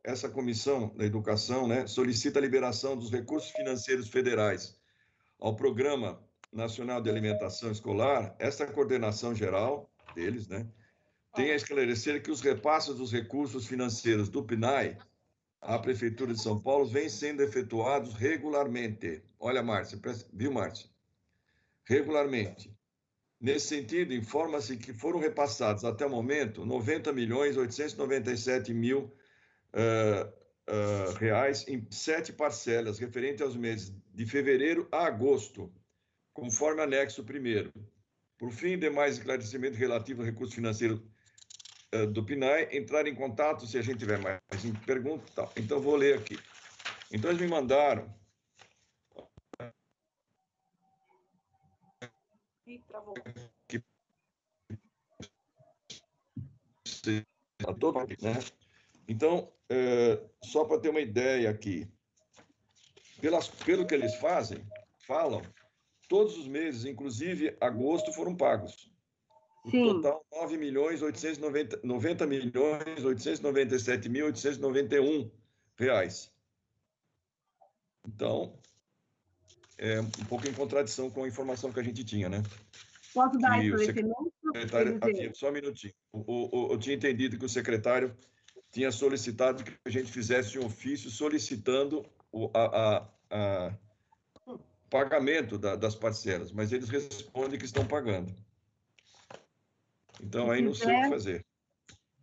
essa comissão da educação, né, solicita a liberação dos recursos financeiros federais ao Programa Nacional de Alimentação Escolar. Essa coordenação geral deles, né, tem a esclarecer que os repasses dos recursos financeiros do PNAE à Prefeitura de São Paulo vêm sendo efetuados regularmente. Olha, Márcia, viu, Márcia? Regularmente. Nesse sentido, informa-se que foram repassados até o momento 90.897.000 reais em 7 parcelas, referente aos meses de fevereiro a agosto, conforme anexo 1º. Por fim, demais esclarecimentos relativos ao recurso financeiro do PNAE, entrar em contato se a gente tiver mais perguntas. Tá. Então, vou ler aqui. Então, eles me mandaram... né? Então, só para ter uma ideia aqui, pelo que eles falam, todos os meses, inclusive agosto, foram pagos. O total, 90.897.891 reais. Então, é um pouco em contradição com a informação que a gente tinha, né? Posso dar esclarecimento? Aqui, só um minutinho. Eu tinha entendido que o secretário tinha solicitado que a gente fizesse um ofício solicitando o pagamento das parcelas, mas eles respondem que estão pagando. Então, aí não sei o que fazer.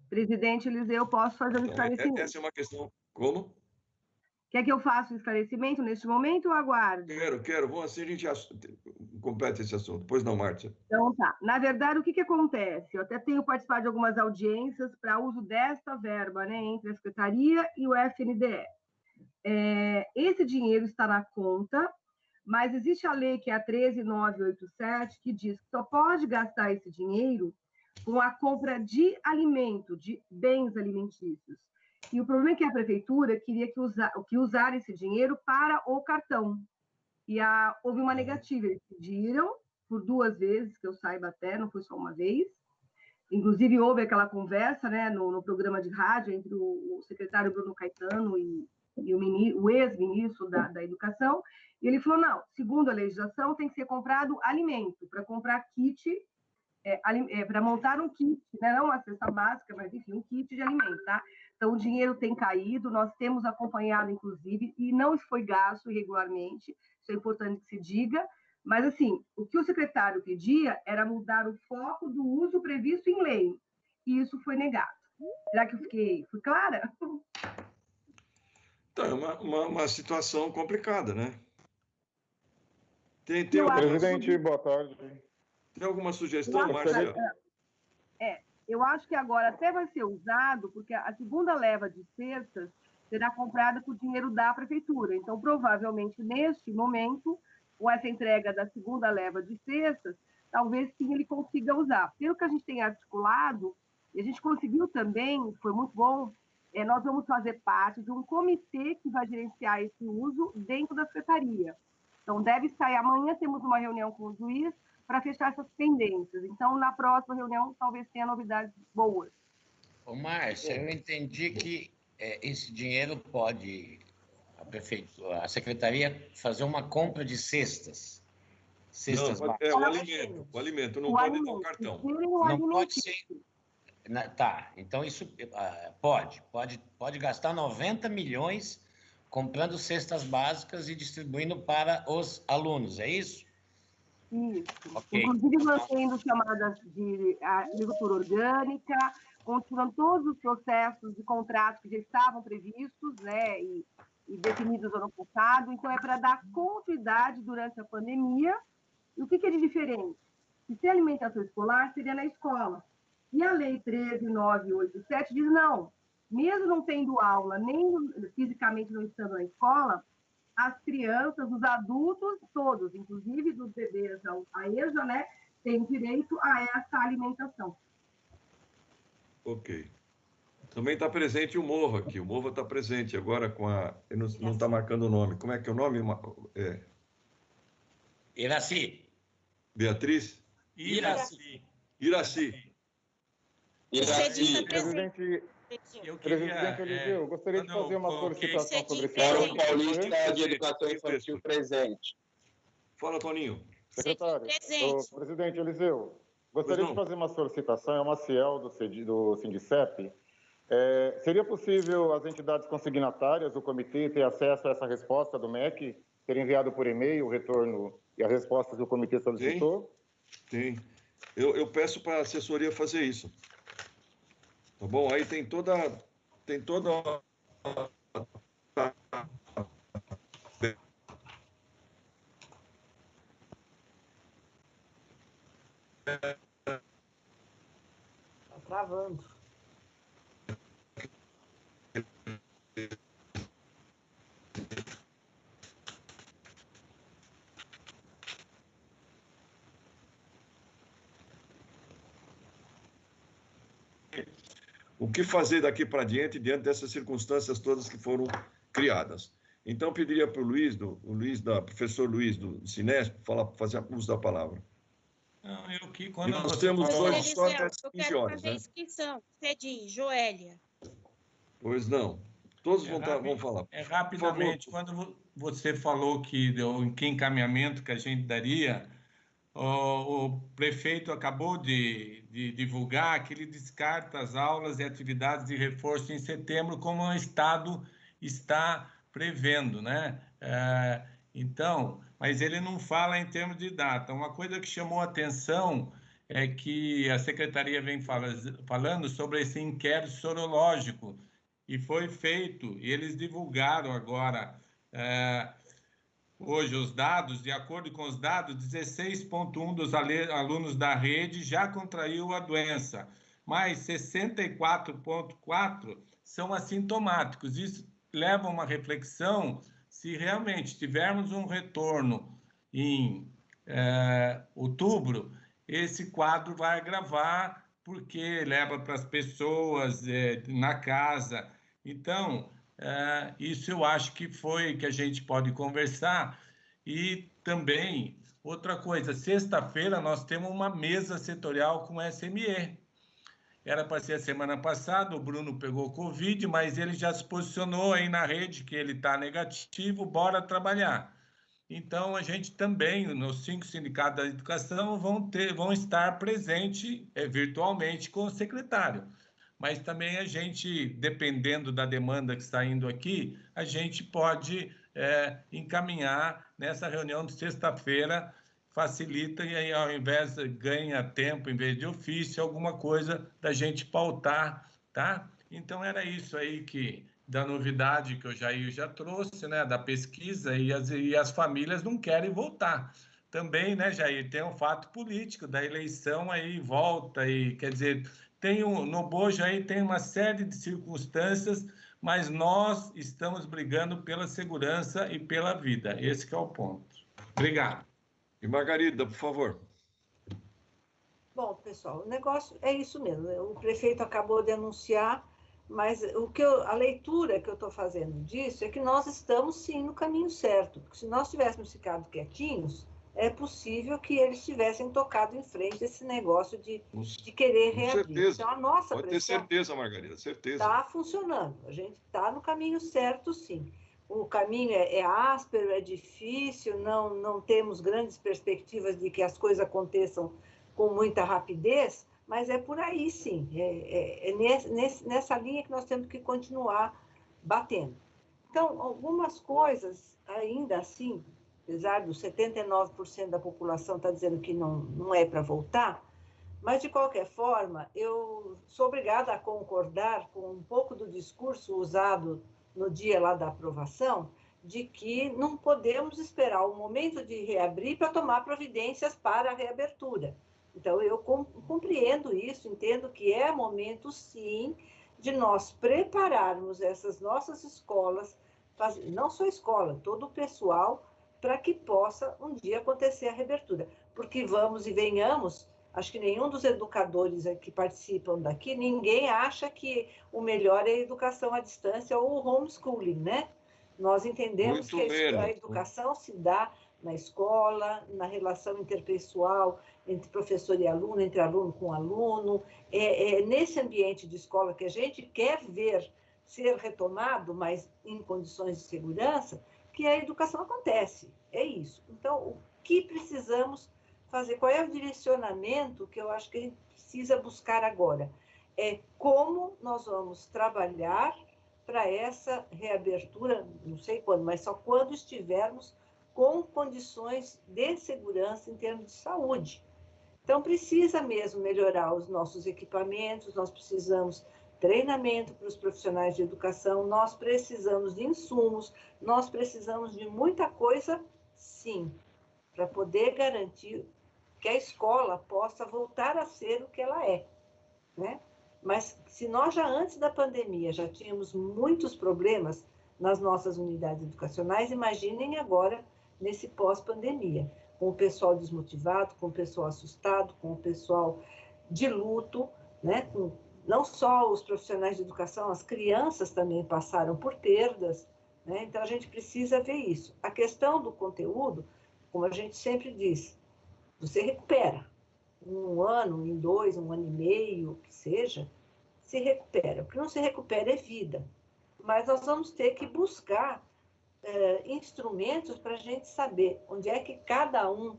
Presidente Eliseu, eu posso fazer um esclarecimento? Essa é uma questão... Como? Quer que eu faça o esclarecimento neste momento ou aguardo? Quero. Bom, assim a gente completa esse assunto. Pois não, Márcia? Então, tá. Na verdade, o que acontece? Eu até tenho participado de algumas audiências para uso desta verba, né, entre a Secretaria e o FNDE. Esse dinheiro está na conta, mas existe a lei, que é a 13.987, que diz que só pode gastar esse dinheiro com a compra de alimento, de bens alimentícios. E o problema é que a prefeitura queria que usar esse dinheiro para o cartão. E houve uma negativa. Eles pediram por 2 vezes, que eu saiba até, não foi só uma vez. Inclusive, houve aquela conversa, né, no programa de rádio entre o secretário Bruno Caetano e o ex-ministro da Educação. E ele falou, não, segundo a legislação, tem que ser comprado alimento, para comprar kit, para montar um kit, né, não uma cesta básica, mas, enfim, um kit de alimento, tá? Então, o dinheiro tem caído, nós temos acompanhado, inclusive, e não foi gasto irregularmente, isso é importante que se diga, mas, assim, o que o secretário pedia era mudar o foco do uso previsto em lei, e isso foi negado. Será que eu fui clara? Então, é uma situação complicada, né? Presidente, boa tarde. Tem alguma sugestão, Márcia? Eu acho que agora até vai ser usado, porque a segunda leva de cestas será comprada com o dinheiro da prefeitura. Então, provavelmente, neste momento, com essa entrega da segunda leva de cestas, talvez sim ele consiga usar. Pelo que a gente tem articulado, e a gente conseguiu também, foi muito bom, nós vamos fazer parte de um comitê que vai gerenciar esse uso dentro da secretaria. Então, deve sair amanhã, temos uma reunião com o juiz para fechar essas pendências. Então, na próxima reunião, talvez tenha novidades boas. Ô, Márcia, eu entendi que esse dinheiro pode, a secretaria, fazer uma compra de cestas. Cestas básicas. O alimento, não pode ter o cartão. Não pode ser... Tá, então isso pode gastar 90 milhões comprando cestas básicas e distribuindo para os alunos, é isso? Isso. Okay. Inclusive, mantendo chamadas de agricultura orgânica, continuando todos os processos de contrato que já estavam previstos, né, e definidos no ano passado. Então, é para dar continuidade durante a pandemia. E o que é de diferente? Se ser alimentação escolar, seria na escola. E a Lei 13.987 diz, não, mesmo não tendo aula, nem fisicamente não estando na escola, as crianças, os adultos, todos, inclusive dos bebês a EJA, né, têm direito a essa alimentação. Ok. Também está presente o Morro aqui. O Morro está presente agora com a... Não está marcando o nome. Como é que é o nome? Iraci. Beatriz? Iraci. Iraci. Expedita presente. Presidente, Eu Presidente queria, Eliseu, gostaria de fazer uma solicitação sobre esse Fórum ponto. Paulista de Educação Infantil presente. Fala, Toninho. Secretário, presidente Eliseu, gostaria de fazer uma solicitação, é uma Ciel do Sindicep. Seria possível as entidades consignatárias do comitê ter acesso a essa resposta do MEC, ter enviado por e-mail o retorno e as respostas que o comitê solicitou? Tem. Eu peço para a assessoria fazer isso. Tá bom? Aí tem toda Tá travando. o que fazer daqui para diante, diante dessas circunstâncias todas que foram criadas. Então, pediria para o professor Luiz, do Cinesp, fazer uso da palavra. Não, E nós temos hoje só até as 15 quero horas, fazer né? inscrição. Cedinho, Joélia. Pois não. Todos vão falar. Rapidamente, quando você falou que encaminhamento que a gente daria, o prefeito acabou de divulgar que ele descarta as aulas e atividades de reforço em setembro, como o Estado está prevendo, né? Então, mas ele não fala em termos de data. Uma coisa que chamou a atenção é que a Secretaria vem falando sobre esse inquérito sorológico, e foi feito, e eles divulgaram agora... Hoje, os dados, de acordo com os dados, 16,1% dos alunos da rede já contraiu a doença, mas 64,4% são assintomáticos. Isso leva a uma reflexão se realmente tivermos um retorno em outubro, esse quadro vai agravar, porque leva para as pessoas na casa. Então, isso eu acho que a gente pode conversar. E também, outra coisa, sexta-feira nós temos uma mesa setorial com o SME. Era para ser a semana passada, o Bruno pegou Covid, mas ele já se posicionou aí na rede que ele está negativo, bora trabalhar. Então, a gente também, nos 5 sindicatos da educação, vão estar presentes virtualmente com o secretário. Mas também a gente, dependendo da demanda que está indo aqui, a gente pode encaminhar nessa reunião de sexta-feira, facilita, e aí, ao invés, ganha tempo, em vez de ofício, alguma coisa da gente pautar, tá? Então, era isso aí da novidade que o Jair já trouxe, né, da pesquisa, e as famílias não querem voltar. Também, né, Jair, tem um fato político da eleição aí, volta, e quer dizer... no bojo aí tem uma série de circunstâncias, mas nós estamos brigando pela segurança e pela vida. Esse que é o ponto. Obrigado. E Margarida, por favor. Bom, pessoal, o negócio é isso mesmo. O prefeito acabou de anunciar, mas a leitura que eu estou fazendo disso é que nós estamos, sim, no caminho certo. Porque se nós tivéssemos ficado quietinhos, é possível que eles tivessem tocado em frente esse negócio de querer reabrir. Certeza. Então, a nossa Pode ter certeza, Margarida, certeza. Está funcionando. A gente está no caminho certo, sim. O caminho é áspero, é difícil, não temos grandes perspectivas de que as coisas aconteçam com muita rapidez, mas é por aí, sim. Nessa linha que nós temos que continuar batendo. Então, algumas coisas, ainda assim, apesar dos 79% da população estar dizendo que não é para voltar, mas, de qualquer forma, eu sou obrigada a concordar com um pouco do discurso usado no dia lá da aprovação, de que não podemos esperar o momento de reabrir para tomar providências para a reabertura. Então, eu compreendo isso, entendo que é momento, sim, de nós prepararmos essas nossas escolas, não só a escola, todo o pessoal, para que possa um dia acontecer a reabertura. Porque vamos e venhamos, acho que nenhum dos educadores que participam daqui, ninguém acha que o melhor é a educação à distância ou o homeschooling, né? Nós entendemos que a educação se dá na escola, na relação interpessoal entre professor e aluno, entre aluno com aluno. É nesse ambiente de escola que a gente quer ver ser retomado, mas em condições de segurança, que a educação acontece. É isso. Então, o que precisamos fazer? Qual é o direcionamento que eu acho que a gente precisa buscar agora? É como nós vamos trabalhar para essa reabertura, não sei quando, mas só quando estivermos com condições de segurança em termos de saúde. Então, precisa mesmo melhorar os nossos equipamentos, nós precisamos treinamento para os profissionais de educação, nós precisamos de insumos, nós precisamos de muita coisa, sim, para poder garantir que a escola possa voltar a ser o que ela é, né? Mas se nós já antes da pandemia já tínhamos muitos problemas nas nossas unidades educacionais, imaginem agora nesse pós-pandemia, com o pessoal desmotivado, com o pessoal assustado, com o pessoal de luto, né? Com não só os profissionais de educação, as crianças também passaram por perdas, né? Então a gente precisa ver isso. A questão do conteúdo, como a gente sempre diz, você recupera. Um ano, em 2, 1 ano e meio, que seja, se recupera. O que não se recupera é vida. Mas nós vamos ter que buscar instrumentos para a gente saber onde é que cada um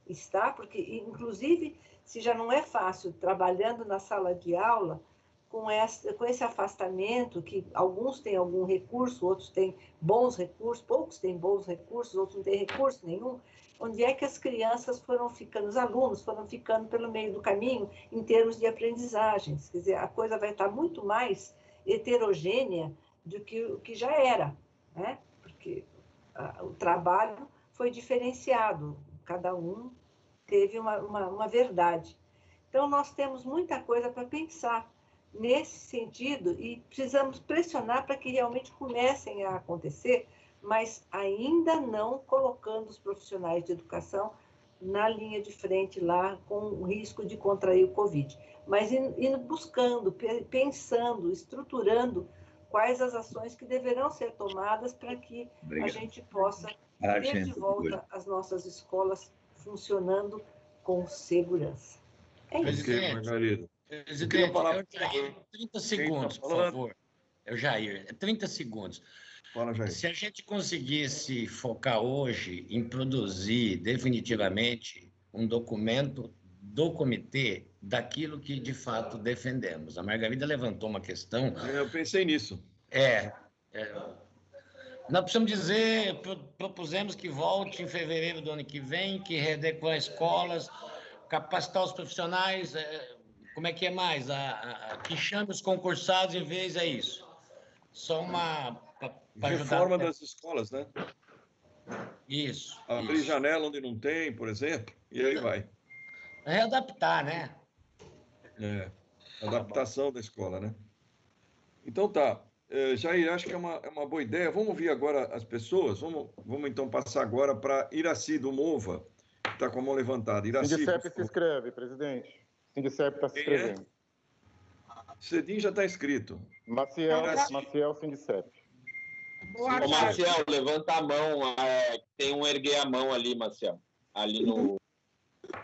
está, porque, inclusive, se já não é fácil trabalhando na sala de aula, com esse afastamento, que alguns têm algum recurso, outros têm bons recursos, poucos têm bons recursos, outros não têm recurso nenhum, onde é que as crianças foram ficando, os alunos foram ficando pelo meio do caminho em termos de aprendizagens. Quer dizer, a coisa vai estar muito mais heterogênea do que o que já era, né? Porque o trabalho foi diferenciado, cada um teve uma verdade. Então, nós temos muita coisa para pensar nesse sentido e precisamos pressionar para que realmente comecem a acontecer, mas ainda não colocando os profissionais de educação na linha de frente lá com o risco de contrair o Covid, mas indo buscando, pensando, estruturando quais as ações que deverão ser tomadas para que a gente possa ter de volta as nossas escolas funcionando com segurança. É isso. Ok, Margarida. Presidente, Jair, 30 segundos, por favor. Jair, 30 segundos. Fala, Jair. Se a gente conseguisse focar hoje em produzir definitivamente um documento do comitê daquilo que de fato defendemos. A Margarida levantou uma questão. Eu pensei nisso. Nós precisamos dizer, propusemos que volte em fevereiro do ano que vem, que readequar escolas, capacitar os profissionais, como é que é mais? Que chame os concursados em vez é isso. Só uma... Reforma das escolas, né? Isso. Abrir janela onde não tem, por exemplo, e aí vai. Readaptar, né? Adaptação da escola, né? Então tá. Jair, acho que é uma boa ideia. Vamos ouvir agora as pessoas. Vamos então passar agora para Iraci do Mova, que está com a mão levantada. Iraci, Sindicep se inscreve, presidente. Sindicep está se inscrevendo. Cedim já está inscrito. Maciel Sindicep. Ô, Maciel, levanta a mão. Tem um erguer a mão ali, Maciel. Ali no...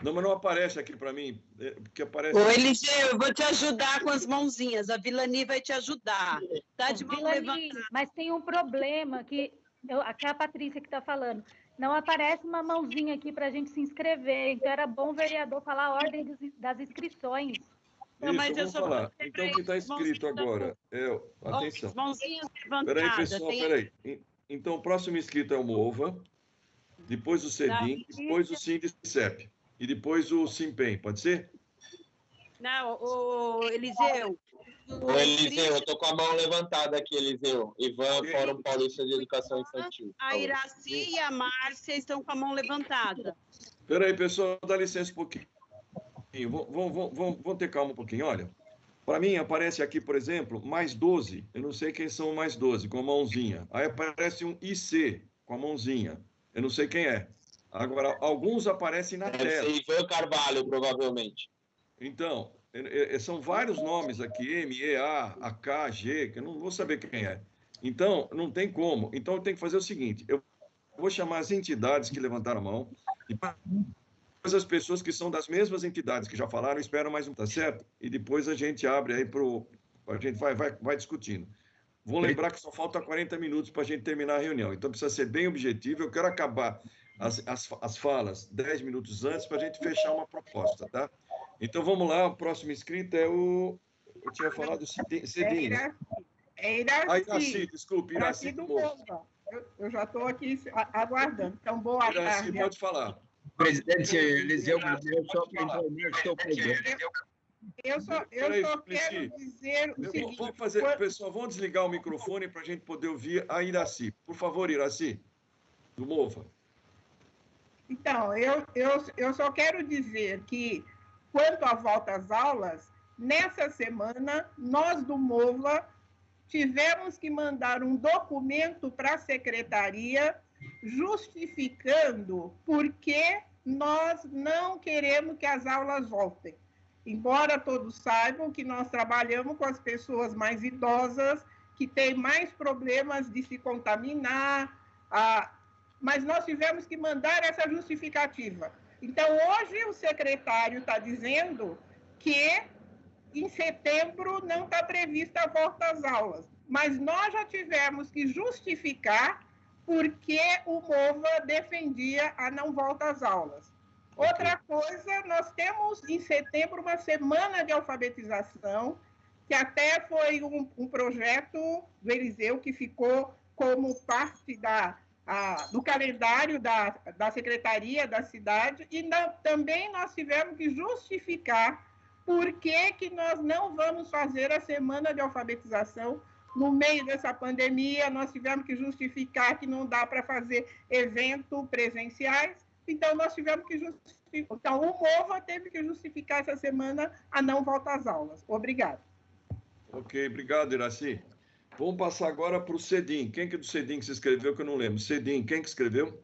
Não, mas não aparece aqui para mim. Porque aparece... Ô, Eliseu, eu vou te ajudar com as mãozinhas. A Vilani vai te ajudar. Tá de mão levantada. Mas tem um problema que aqui é a Patrícia que está falando. Não aparece uma mãozinha aqui para a gente se inscrever. Então, era bom o vereador falar a ordem das inscrições. Isso, mas vamos falar. Então, o que está escrito agora atenção. Mãozinhas levantadas. Peraí, pessoal, peraí. Então, o próximo inscrito é o Mova, depois o Cedim, depois o Sindicep e depois o Simpem, pode ser? Não, o Eliseu. Ô, Eliseu, eu estou com a mão levantada aqui, Eliseu. Ivan, Fórum Paulista de Educação Infantil. A Iraci e a Márcia estão com a mão levantada. Peraí, pessoal, dá licença um pouquinho. Vamos ter calma um pouquinho. Olha, para mim aparece aqui, por exemplo, mais 12. Eu não sei quem são mais 12, com a mãozinha. Aí aparece um IC, com a mãozinha. Eu não sei quem é. Agora, alguns aparecem na tela. Deve ser Ivan Carvalho, provavelmente. Então, são vários nomes aqui, M, E, A, AK, G, que eu não vou saber quem é. Então, não tem como. Então, eu tenho que fazer o seguinte, eu vou chamar as entidades que levantaram a mão as pessoas que são das mesmas entidades que já falaram esperam mais um, tá certo? E depois a gente abre aí a gente vai discutindo. Vou lembrar que só falta 40 minutos para a gente terminar a reunião, então precisa ser bem objetivo. Eu quero acabar as falas 10 minutos antes para a gente fechar uma proposta, tá? Então vamos lá, o próximo inscrito é o... Eu tinha falado Cedinho. É Iraci. Iraci, desculpe, Iraci do Morro. Eu já estou aqui aguardando. Então, boa Iraci, tarde. pode falar. Presidente Eliseu, eu só para informar que estou presente. Eu só quero dizer o seguinte... Pessoal, vamos desligar o microfone para a gente poder ouvir a Iraci. Por favor, Iraci, do MOVA. Então, eu só quero dizer que, quanto à volta às aulas, nessa semana, nós do MOVA tivemos que mandar um documento para a secretaria justificando por que nós não queremos que as aulas voltem. Embora todos saibam que nós trabalhamos com as pessoas mais idosas, que têm mais problemas de se contaminar, mas nós tivemos que mandar essa justificativa. Então, hoje o secretário está dizendo que em setembro não está prevista a volta às aulas, mas nós já tivemos que justificar por que o MOVA defendia a não volta às aulas. Outra coisa, nós temos em setembro uma semana de alfabetização, que até foi um projeto do Eliseu que ficou como parte do calendário da Secretaria da Cidade, e também nós tivemos que justificar por que nós não vamos fazer a semana de alfabetização no meio dessa pandemia. Nós tivemos que justificar que não dá para fazer eventos presenciais, então nós tivemos que justificar. Então, o MOVA teve que justificar essa semana a não volta às aulas. Obrigada. Ok, obrigado, Iraci. Vamos passar agora para o Cedim. Quem que é do Cedim que se inscreveu, que eu não lembro? Cedim, quem que escreveu?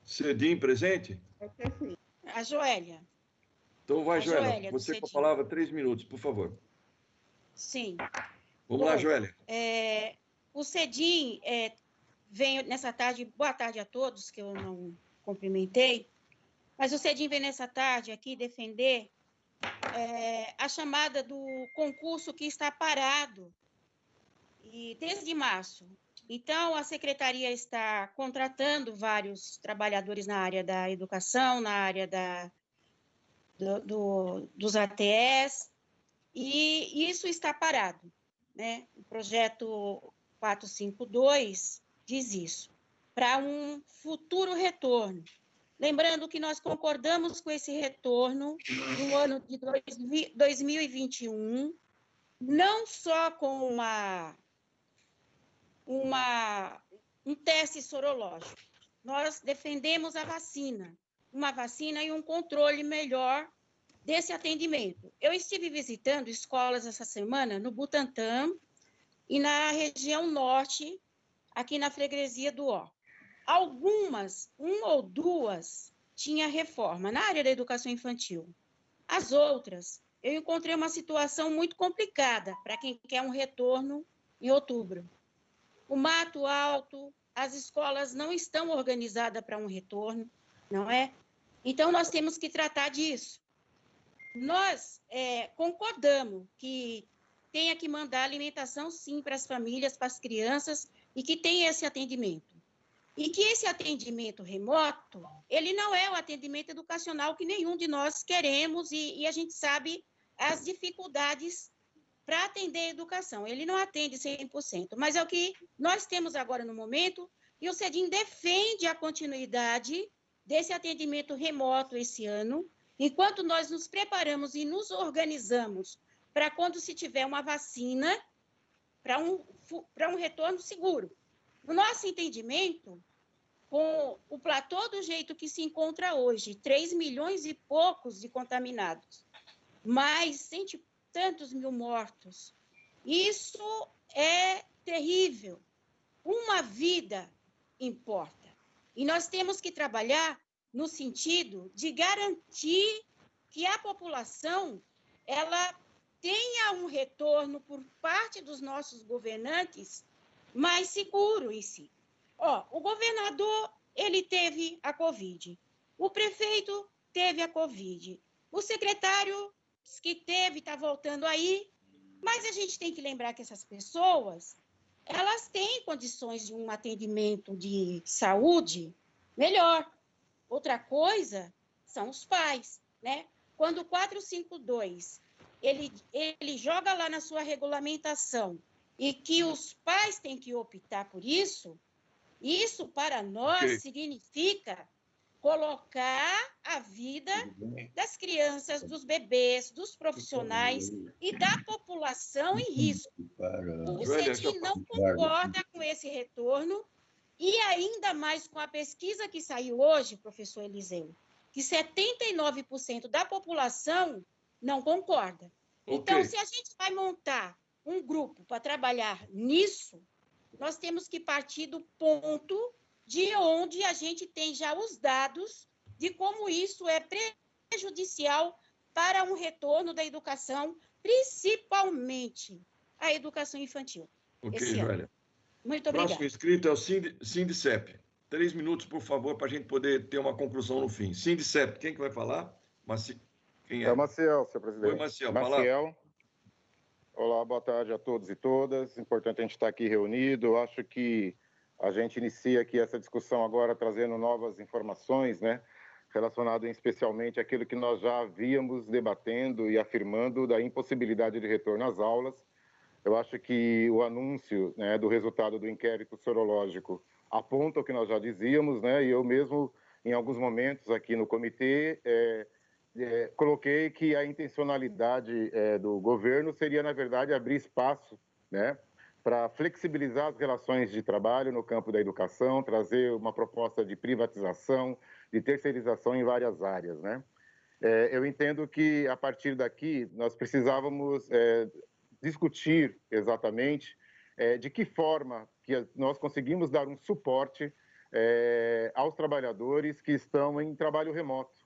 Cedim, presente? A Joélia. Então vai, Joélia. Você com a palavra, 3 minutos, por favor. Sim. Vamos lá, Joélia. O Cedim vem nessa tarde, boa tarde a todos, que eu não cumprimentei, mas o Cedim vem nessa tarde aqui defender a chamada do concurso que está parado e desde março. Então, a Secretaria está contratando vários trabalhadores na área da educação, na área dos ATS, e isso está parado, né? O projeto 452 diz isso, para um futuro retorno. Lembrando que nós concordamos com esse retorno no ano de 2021, não só com um teste sorológico. Nós defendemos a vacina, uma vacina e um controle melhor desse atendimento. Eu estive visitando escolas essa semana no Butantã e na região norte, aqui na freguesia do Ó. Algumas, 1 ou 2, tinha reforma na área da educação infantil. As outras, eu encontrei uma situação muito complicada para quem quer um retorno em outubro. O mato alto, as escolas não estão organizadas para um retorno, não é? Então, nós temos que tratar disso. Nós concordamos que tenha que mandar alimentação, sim, para as famílias, para as crianças, e que tenha esse atendimento. E que esse atendimento remoto, ele não é o atendimento educacional que nenhum de nós queremos, e a gente sabe as dificuldades para atender a educação. Ele não atende 100%, mas é o que nós temos agora no momento, e o Cedim defende a continuidade desse atendimento remoto esse ano, enquanto nós nos preparamos e nos organizamos para quando se tiver uma vacina, para um retorno seguro. No nosso entendimento, com o platô do jeito que se encontra hoje, 3 milhões e poucos de contaminados, mais 100 e tantos mil mortos, isso é terrível. Uma vida importa. E nós temos que trabalhar no sentido de garantir que a população ela tenha um retorno por parte dos nossos governantes mais seguro em si. O governador, ele teve a Covid. O prefeito teve a Covid. O secretário que teve está voltando aí. Mas a gente tem que lembrar que essas pessoas, elas têm condições de um atendimento de saúde melhor. Outra coisa são os pais, né? Quando o 452, ele joga lá na sua regulamentação e que os pais têm que optar por isso, isso para nós significa colocar a vida das crianças, dos bebês, dos profissionais e da população em risco. O CETI não concorda com esse retorno e ainda mais com a pesquisa que saiu hoje, professor Eliseu, que 79% da população não concorda. Então, se a gente vai montar um grupo para trabalhar nisso, nós temos que partir do ponto de onde a gente tem já os dados de como isso é prejudicial para um retorno da educação, principalmente a educação infantil. Ok, Joélia. Muito obrigada. Próximo inscrito é o Sindicep. 3 minutos, por favor, para a gente poder ter uma conclusão no fim. Sindicep, quem que vai falar? Quem é? É o Maciel, senhor presidente. Oi, Maciel. Maciel. Olá, boa tarde a todos e todas. Importante a gente estar aqui reunido. Eu acho que a gente inicia aqui essa discussão agora trazendo novas informações, né? Relacionado especialmente àquilo que nós já havíamos debatendo e afirmando da impossibilidade de retorno às aulas. Eu acho que o anúncio, né, do resultado do inquérito sorológico aponta o que nós já dizíamos, né? E eu mesmo, em alguns momentos aqui no comitê, coloquei que a intencionalidade do governo seria, na verdade, abrir espaço, né, para flexibilizar as relações de trabalho no campo da educação, trazer uma proposta de privatização, de terceirização em várias áreas, né? Eu entendo que, a partir daqui, nós precisávamos discutir exatamente de que forma que nós conseguimos dar um suporte aos trabalhadores que estão em trabalho remoto.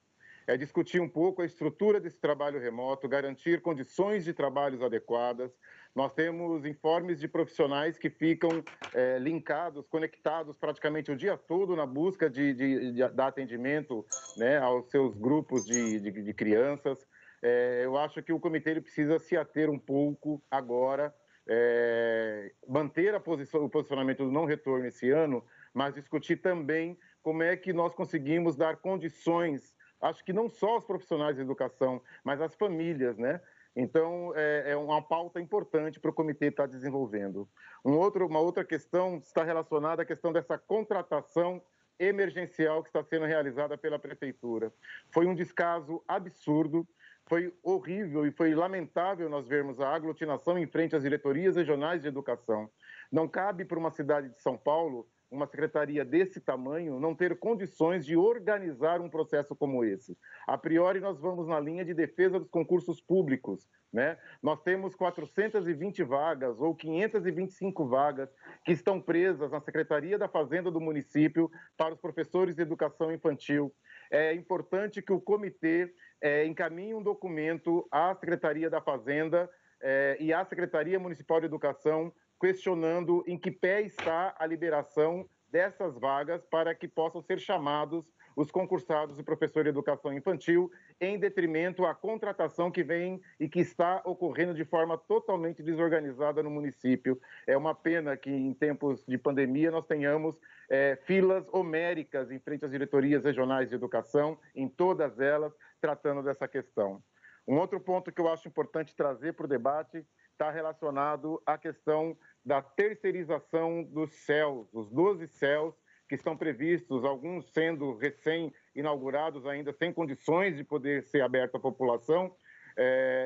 Discutir um pouco a estrutura desse trabalho remoto, garantir condições de trabalhos adequadas. Nós temos informes de profissionais que ficam linkados, conectados praticamente o dia todo na busca de dar atendimento, né, aos seus grupos de crianças. Eu acho que o comitê ele precisa se ater um pouco agora, manter o posicionamento do não retorno esse ano, mas discutir também como é que nós conseguimos dar condições, acho que não só aos profissionais de educação, mas às famílias, né? Então, é uma pauta importante para o comitê estar desenvolvendo. Uma outra questão está relacionada à questão dessa contratação emergencial que está sendo realizada pela prefeitura. Foi um descaso absurdo, foi horrível e foi lamentável nós vermos a aglutinação em frente às diretorias regionais de educação. Não cabe para uma cidade de São Paulo, uma secretaria desse tamanho, não ter condições de organizar um processo como esse. A priori, nós vamos na linha de defesa dos concursos públicos, né? Nós temos 420 vagas ou 525 vagas que estão presas na Secretaria da Fazenda do município para os professores de educação infantil. É importante que o comitê encaminhe um documento à Secretaria da Fazenda e à Secretaria Municipal de Educação, questionando em que pé está a liberação dessas vagas para que possam ser chamados os concursados de professor de educação infantil, em detrimento à contratação que vem e que está ocorrendo de forma totalmente desorganizada no município. É uma pena que, em tempos de pandemia, nós tenhamos filas homéricas em frente às diretorias regionais de educação, em todas elas, tratando dessa questão. Um outro ponto que eu acho importante trazer para o debate está relacionado à questão da terceirização dos CELs, os 12 CELs que estão previstos, alguns sendo recém-inaugurados ainda, sem condições de poder ser aberto à população,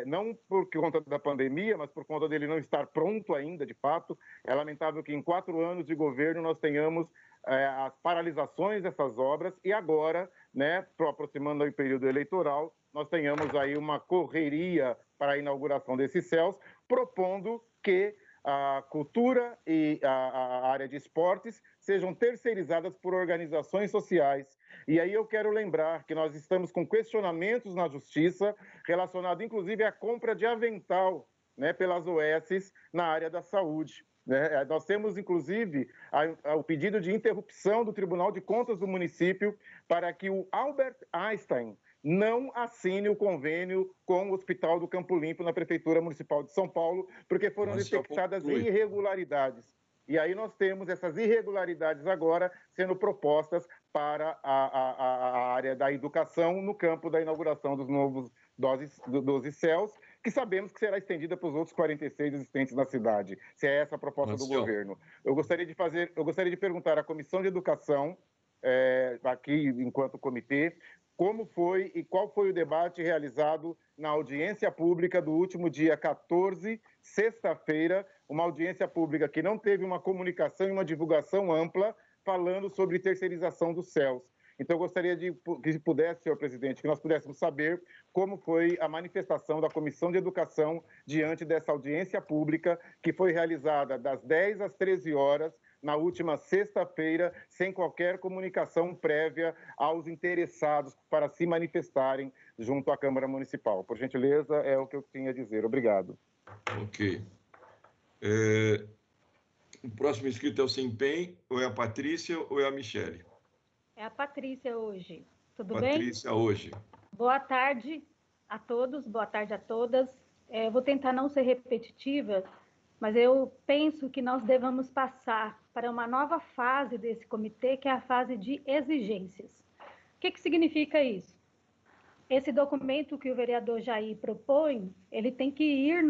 não por conta da pandemia, mas por conta dele não estar pronto ainda, de fato. É lamentável que em 4 anos de governo nós tenhamos as paralisações dessas obras e agora, né, aproximando o período eleitoral, nós tenhamos aí uma correria para a inauguração desses CELs, propondo que a cultura e a área de esportes sejam terceirizadas por organizações sociais. E aí eu quero lembrar que nós estamos com questionamentos na Justiça relacionado, inclusive, à compra de avental, né, pelas OS na área da saúde. né? Nós temos, inclusive, o pedido de interrupção do Tribunal de Contas do município para que o Albert Einstein não assine o convênio com o Hospital do Campo Limpo na Prefeitura Municipal de São Paulo, porque foram detectadas irregularidades. E aí nós temos essas irregularidades agora sendo propostas para a área da educação no campo da inauguração dos novos 12 CELs, que sabemos que será estendida para os outros 46 existentes na cidade, se é essa a proposta do governo. Eu gostaria de perguntar à Comissão de Educação, aqui enquanto comitê, como foi e qual foi o debate realizado na audiência pública do último dia 14, sexta-feira, uma audiência pública que não teve uma comunicação e uma divulgação ampla falando sobre terceirização dos CELs. Então, eu gostaria que pudesse, senhor presidente, que nós pudéssemos saber como foi a manifestação da Comissão de Educação diante dessa audiência pública que foi realizada das 10 às 13 horas, na última sexta-feira, sem qualquer comunicação prévia aos interessados para se manifestarem junto à Câmara Municipal. Por gentileza, é o que eu tinha a dizer. Obrigado. Ok. O próximo inscrito é o Simpem, ou é a Patrícia, ou é a Michele? É a Patrícia hoje. Tudo bem? Patrícia hoje. Boa tarde a todos, boa tarde a todas. Vou tentar não ser repetitiva, mas eu penso que nós devemos passar para uma nova fase desse comitê, que é a fase de exigências. O que significa isso? Esse documento que o vereador Jair propõe, ele tem que ir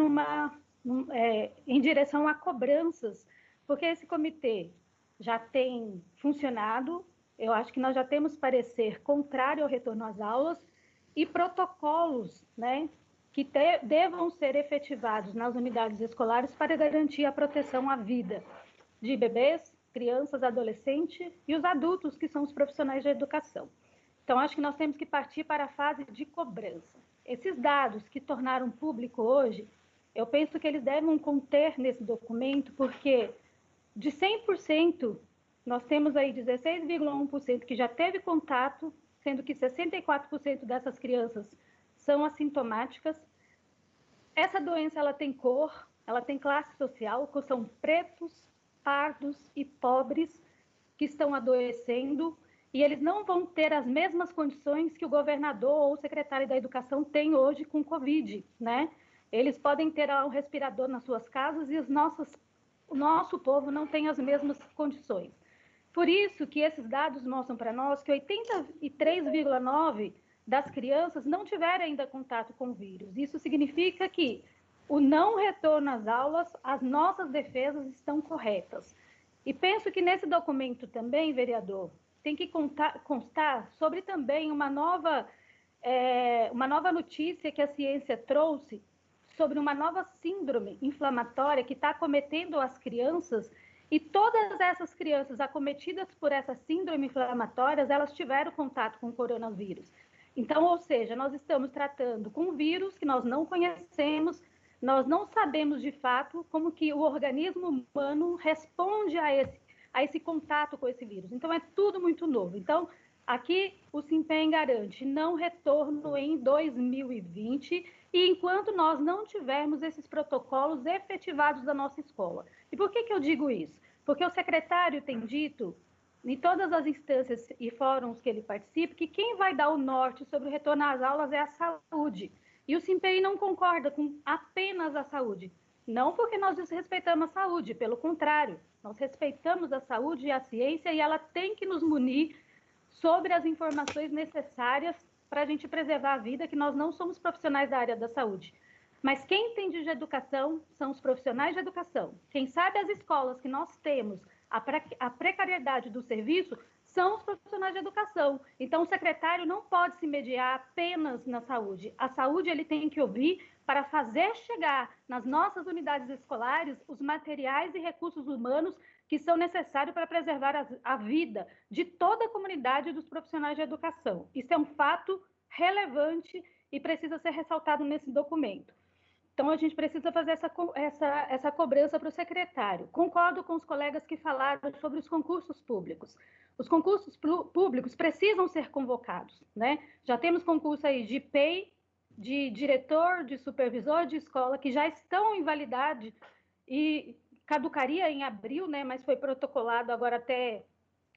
em direção a cobranças, porque esse comitê já tem funcionado, eu acho que nós já temos parecer contrário ao retorno às aulas e protocolos, né, que devam ser efetivados nas unidades escolares para garantir a proteção à vida de bebês, crianças, adolescentes e os adultos, que são os profissionais de educação. Então, acho que nós temos que partir para a fase de cobrança. Esses dados que tornaram público hoje, eu penso que eles devem conter nesse documento, porque de 100%, nós temos aí 16,1% que já teve contato, sendo que 64% dessas crianças são assintomáticas. Essa doença, ela tem cor, ela tem classe social, que são pretos, pardos e pobres que estão adoecendo, e eles não vão ter as mesmas condições que o governador ou o secretário da Educação tem hoje com Covid, né? Eles podem ter um respirador nas suas casas e o nosso povo não tem as mesmas condições. Por isso que esses dados mostram para nós que 83,9% das crianças não tiveram ainda contato com o vírus. Isso significa que o não retorno às aulas, as nossas defesas estão corretas. E penso que nesse documento também, vereador, tem que constar sobre também uma nova notícia que a ciência trouxe sobre uma nova síndrome inflamatória que está acometendo as crianças, e todas essas crianças acometidas por essa síndrome inflamatória, elas tiveram contato com o coronavírus. Então, ou seja, nós estamos tratando com um vírus que nós não conhecemos, nós não sabemos de fato como que o organismo humano responde a esse contato com esse vírus. Então, é tudo muito novo. Então, aqui o Simpem garante não retorno em 2020, e enquanto nós não tivermos esses protocolos efetivados da nossa escola. E por que eu digo isso? Porque o secretário tem dito, em todas as instâncias e fóruns que ele participa, que quem vai dar o norte sobre o retorno às aulas é a saúde. E o Simpem não concorda com apenas a saúde. Não porque nós desrespeitamos a saúde, pelo contrário, nós respeitamos a saúde e a ciência, e ela tem que nos munir sobre as informações necessárias para a gente preservar a vida, que nós não somos profissionais da área da saúde. Mas quem entende de educação são os profissionais de educação. Quem sabe as escolas que nós temos, a precariedade do serviço, são os profissionais de educação. Então, o secretário não pode se mediar apenas na saúde. A saúde ele tem que ouvir para fazer chegar nas nossas unidades escolares os materiais e recursos humanos que são necessários para preservar a vida de toda a comunidade dos profissionais de educação. Isso é um fato relevante e precisa ser ressaltado nesse documento. Então, a gente precisa fazer essa cobrança para o secretário. Concordo com os colegas que falaram sobre os concursos públicos. Os concursos públicos precisam ser convocados, né? Já temos concurso aí de PEI, de diretor, de supervisor de escola, que já estão em validade e caducaria em abril, né, mas foi protocolado agora até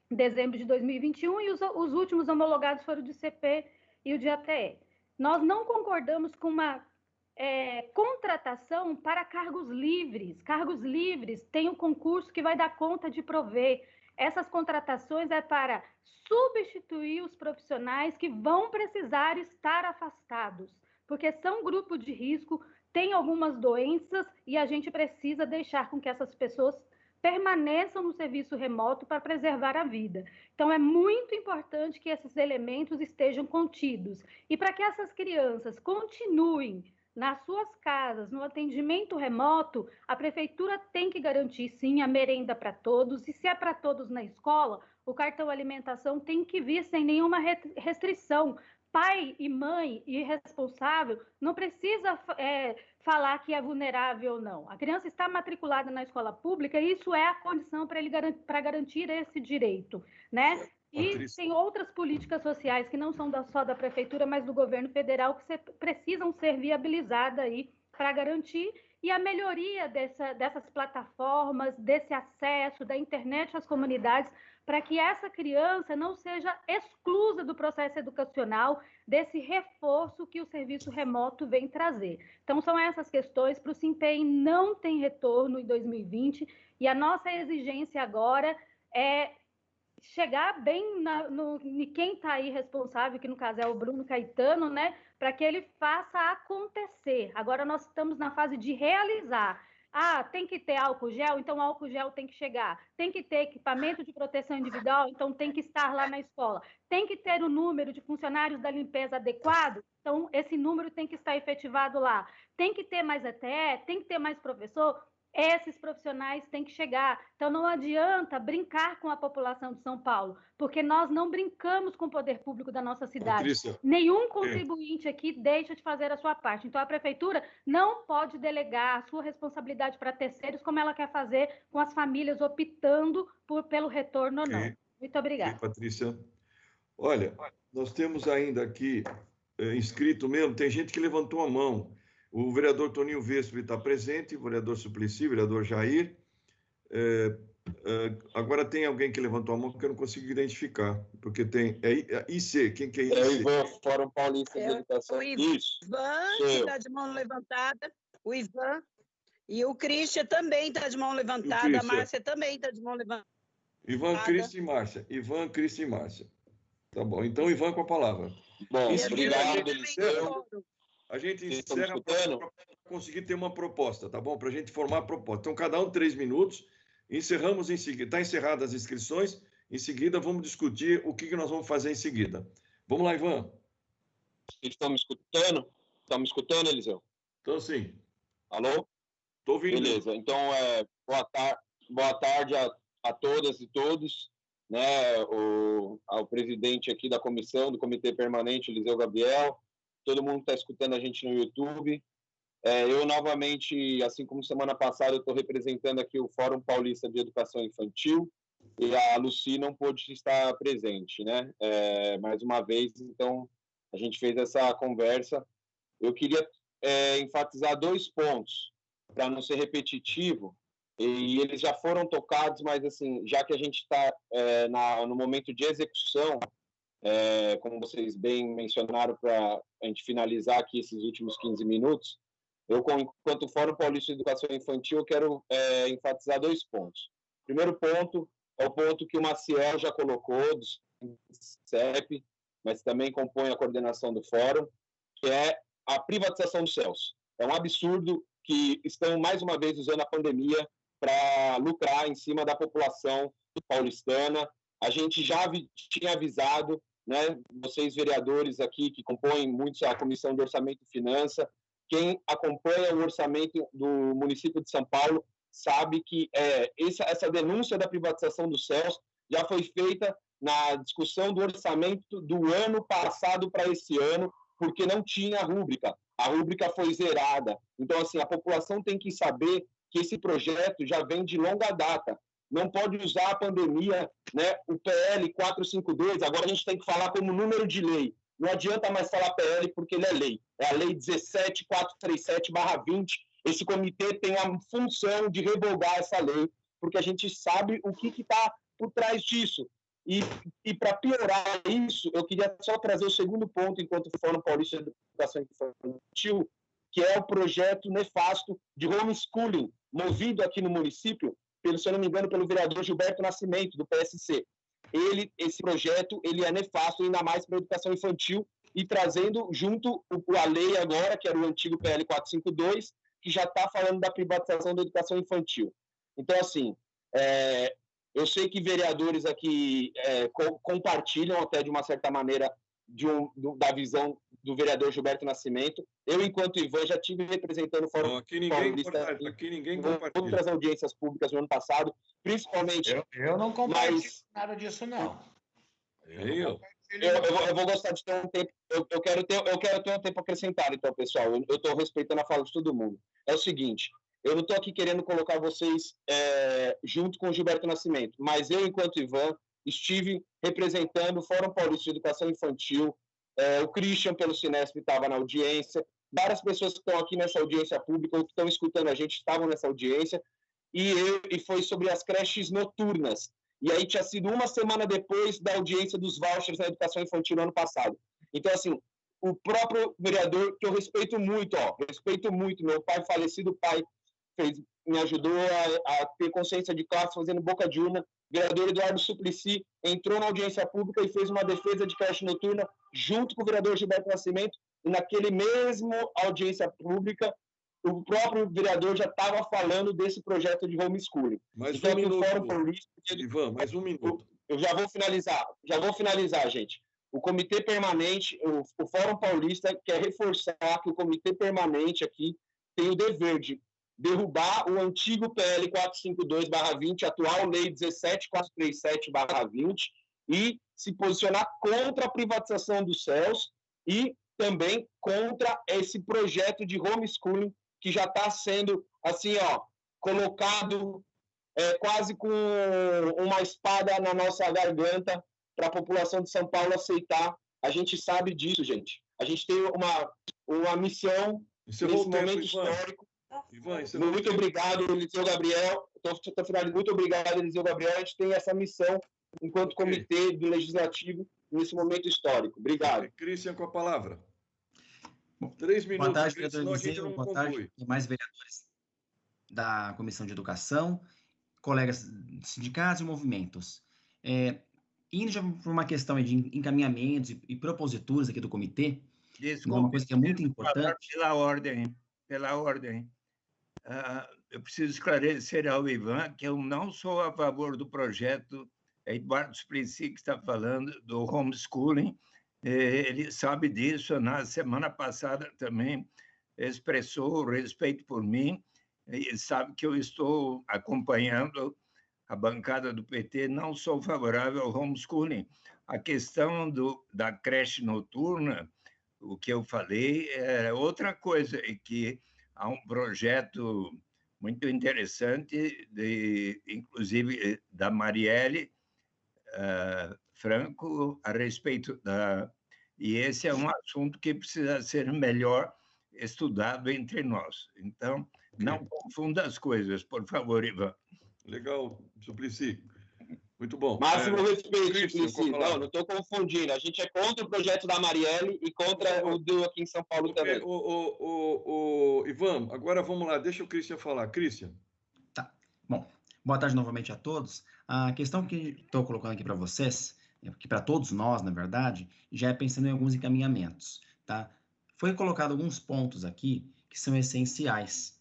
dezembro de 2021, e os últimos homologados foram o de CP e o de ATE. Nós não concordamos com uma contratação para cargos livres. Cargos livres tem um concurso que vai dar conta de prover. Essas contratações é para substituir os profissionais que vão precisar estar afastados, porque são grupo de risco, têm algumas doenças e a gente precisa deixar com que essas pessoas permaneçam no serviço remoto para preservar a vida. Então, é muito importante que esses elementos estejam contidos. E para que essas crianças continuem nas suas casas, no atendimento remoto, a prefeitura tem que garantir, sim, a merenda para todos. E se é para todos na escola, o cartão alimentação tem que vir sem nenhuma restrição. Pai e mãe e responsável não precisa falar que é vulnerável ou não. A criança está matriculada na escola pública e isso é a condição para garantir esse direito, né? E tem outras políticas sociais que não são só da prefeitura, mas do governo federal que precisam ser viabilizadas aí para garantir, e a melhoria dessas plataformas, desse acesso da internet às comunidades, para que essa criança não seja exclusa do processo educacional, desse reforço que o serviço remoto vem trazer. Então, são essas questões. Para o SINPEI não tem retorno em 2020, e a nossa exigência agora é chegar bem em quem está aí responsável, que no caso é o Bruno Caetano, né, para que ele faça acontecer. Agora nós estamos na fase de realizar. Tem que ter álcool gel, então o álcool gel tem que chegar. Tem que ter equipamento de proteção individual, então tem que estar lá na escola. Tem que ter o número de funcionários da limpeza adequado, então esse número tem que estar efetivado lá. Tem que ter mais ETE, tem que ter mais professor. Esses profissionais têm que chegar. Então, não adianta brincar com a população de São Paulo, porque nós não brincamos com o poder público da nossa cidade. Patrícia, nenhum contribuinte aqui deixa de fazer a sua parte. Então, a prefeitura não pode delegar a sua responsabilidade para terceiros, como ela quer fazer com as famílias, optando pelo retorno ou não. Muito obrigada. Patrícia. Olha, nós temos ainda aqui inscrito mesmo, tem gente que levantou a mão. O vereador Toninho Vespo está presente, o vereador Suplicy, o vereador Jair. Agora tem alguém que levantou a mão que eu não consigo identificar, porque tem... IC, quem que é IC? É o Ivan, Fórum Paulista de Educação. O Ivan, que está de mão levantada, o Ivan, e o Christian também está de mão levantada, a Márcia também está de mão levantada. Ivan, Christian e Márcia. Ivan, Christian e Márcia. Tá bom, então Ivan com a palavra. Bom, obrigado, Eliseu. A gente encerra para conseguir ter uma proposta, tá bom? Para a gente formar a proposta. Então, cada um 3 minutos, encerramos em seguida. Está encerradas as inscrições, em seguida vamos discutir o que nós vamos fazer em seguida. Vamos lá, Ivan. Estão me escutando? Estão me escutando, Eliseu? Estou sim. Alô? Estou ouvindo. Beleza, então, boa tarde a todas e todos, né? Ao presidente aqui da comissão, do Comitê Permanente, Eliseu Gabriel, todo mundo está escutando a gente no YouTube. Eu, novamente, assim como semana passada, estou representando aqui o Fórum Paulista de Educação Infantil, e a Lucy não pôde estar presente, né? Mais uma vez, então, a gente fez essa conversa. Eu queria enfatizar 2 pontos, para não ser repetitivo, e eles já foram tocados, mas, assim, já que a gente está no momento de execução, como vocês bem mencionaram, para a gente finalizar aqui esses últimos 15 minutos, eu, enquanto Fórum Paulista de Educação Infantil, eu quero enfatizar 2 pontos. O primeiro ponto é o ponto que o Maciel já colocou, do CEP, mas também compõe a coordenação do Fórum, que é a privatização dos céus. É um absurdo que estão, mais uma vez, usando a pandemia para lucrar em cima da população paulistana. A gente já tinha avisado, né, vocês vereadores aqui que compõem muito a Comissão de Orçamento e Finança, quem acompanha o orçamento do município de São Paulo sabe que essa denúncia da privatização dos céus já foi feita na discussão do orçamento do ano passado para esse ano, porque não tinha rúbrica. A rúbrica foi zerada. Então, assim, a população tem que saber que esse projeto já vem de longa data. Não pode usar a pandemia, né? O PL 452, agora a gente tem que falar como número de lei. Não adianta mais falar PL porque ele é lei. É a Lei 17437/20, esse comitê tem a função de revogar essa lei, porque a gente sabe o que está por trás disso. E para piorar isso, eu queria só trazer o segundo ponto, enquanto Fórum Paulista de Educação Infantil, que é o projeto nefasto de homeschooling, movido aqui no município, se eu não me engano, pelo vereador Gilberto Nascimento, do PSC. Esse projeto ele é nefasto, ainda mais para a educação infantil, e trazendo junto a lei agora, que era o antigo PL 452, que já está falando da privatização da educação infantil. Então, assim, eu sei que vereadores aqui compartilham até de uma certa maneira da visão do vereador Gilberto Nascimento. Eu, enquanto Ivan, já estive representando o Fórum Paulista em outras audiências públicas no ano passado, principalmente... Eu não compartilho nada disso, não. Eu vou gostar de ter um tempo... Eu quero ter um tempo acrescentado, então, pessoal. Eu estou respeitando a fala de todo mundo. É o seguinte... Eu não estou aqui querendo colocar vocês junto com o Gilberto Nascimento, mas eu, enquanto Ivan, estive representando o Fórum Paulista de Educação Infantil, o Christian, pelo Cinesp, estava na audiência, várias pessoas que estão aqui nessa audiência pública ou que estão escutando a gente estavam nessa audiência, e foi sobre as creches noturnas. E aí tinha sido uma semana depois da audiência dos vouchers na educação infantil no ano passado. Então, assim, o próprio vereador, que eu respeito muito, meu pai, falecido pai, me ajudou a ter consciência de classe fazendo boca de urna. O vereador Eduardo Suplicy entrou na audiência pública e fez uma defesa de creche noturna junto com o vereador Gilberto Nascimento, e naquele mesmo audiência pública o próprio vereador já estava falando desse projeto de homeschooling. Mais então, um minuto, Fórum Paulista, Ivan, mais um minuto. Eu já vou finalizar, gente. O Comitê Permanente, o Fórum Paulista quer reforçar que o Comitê Permanente aqui tem o dever de derrubar o antigo PL 452/20, atual Lei 17437/20, e se posicionar contra a privatização dos céus e também contra esse projeto de homeschooling que já está sendo, assim, colocado quase com uma espada na nossa garganta para a população de São Paulo aceitar. A gente sabe disso, gente. A gente tem uma missão nesse momento histórico. Ivan, muito obrigado, Eliseu Gabriel. Estou finalizando. Muito obrigado, Eliseu Gabriel. A gente tem essa missão enquanto comitê do Legislativo nesse momento histórico. Obrigado. Christian, com a palavra. 3 minutos. Boa tarde, vereador Eliseu. Boa tarde, demais vereadores da Comissão de Educação, colegas de sindicatos e movimentos. Indo já por uma questão de encaminhamentos e proposituras aqui do comitê, uma coisa que é muito importante... Pela ordem. Eu preciso esclarecer ao Ivan que eu não sou a favor do projeto Eduardo Suplicy, que está falando do homeschooling. Ele sabe disso. Na semana passada também expressou respeito por mim e sabe que eu estou acompanhando a bancada do PT, não sou favorável ao homeschooling. A questão da creche noturna, o que eu falei é outra coisa, é que há um projeto muito interessante, inclusive da Marielle Franco, a respeito e esse é um assunto que precisa ser melhor estudado entre nós. Então, não confunda as coisas, por favor, Ivan. Legal, Suplicy. Muito bom. Máximo respeito, Suplicy. Não estou confundindo. A gente é contra o projeto da Marielle e contra o do aqui em São Paulo também. Ivan, agora vamos lá. Deixa o Christian falar. Christian. Tá. Bom, boa tarde novamente a todos. A questão que estou colocando aqui para vocês, que para todos nós, na verdade, já é pensando em alguns encaminhamentos, tá? Foi colocado alguns pontos aqui que são essenciais,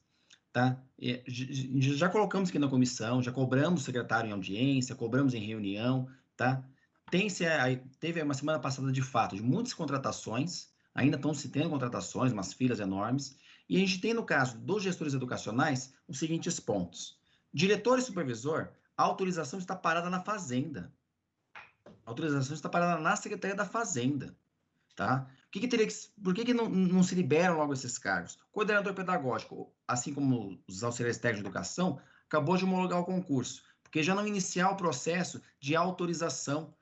tá? Já colocamos aqui na comissão, já cobramos o secretário em audiência, cobramos em reunião, tá? Teve uma semana passada, de fato, de muitas contratações, ainda estão se tendo contratações, umas filas enormes, e a gente tem, no caso dos gestores educacionais, os seguintes pontos. Diretor e supervisor, a autorização está parada na Fazenda. A autorização está parada na Secretaria da Fazenda, tá? Por que não se liberam logo esses cargos? Coordenador pedagógico, assim como os auxiliares técnicos de educação, acabou de homologar o concurso, porque já não iniciar o processo de autorização.